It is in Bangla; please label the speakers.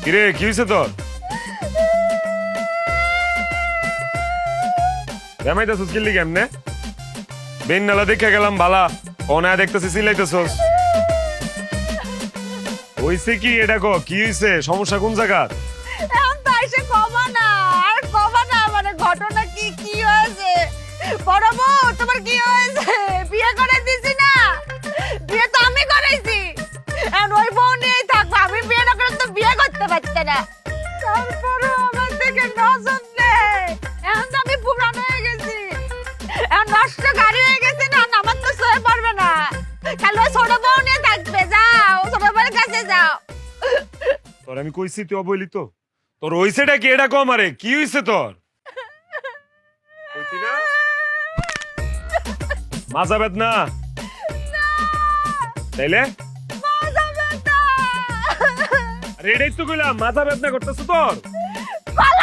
Speaker 1: কিরে কি হয়েছে তোর? জামাইতেছিস কিল্লি কেমনে? বেন নালা দেখে গেলাম বালা, ও না দেখতেছি সিলাইতেছস। হইছে কি এটা কো? কি হইছে? সমস্যা কোন জায়গা?
Speaker 2: এখন তো এসে কমা না, আর কমা না, মানে ঘটনা কি কি হয়েছে? বড় বউ তোমার কি হয়েছে? বিয়ে করে দিছি না? বিয়ে তো আমি করাইছি, এখন ওই বউ নিয়েই থাকবো। আমি বিয়ে না করলে তো বিয়ে করতে পারতে না। তারপরে আমার থেকে নজর নেই। এখন তো আমি পুরান হয়ে গেছি, এখন নষ্ট গাড়ি হয়ে গেছে না, আমার তো সয়ে পড়বে না। খালি ওই ছোট বউ নিয়ে থাকবে। যাও ছোট বউয়ের কাছে যাও।
Speaker 1: তোর আমি কইছি তুই অবইলি তো? তোর হইছেটা কি এটা কো আমারে? কি হইছে তোর? কইতি না? মাজা বেদনা? তাইলে?
Speaker 2: মাজা ব্যথা।
Speaker 1: আরে এটাই তো কইলাম, মাজা বেদনা করতেছ তোর?
Speaker 2: গলা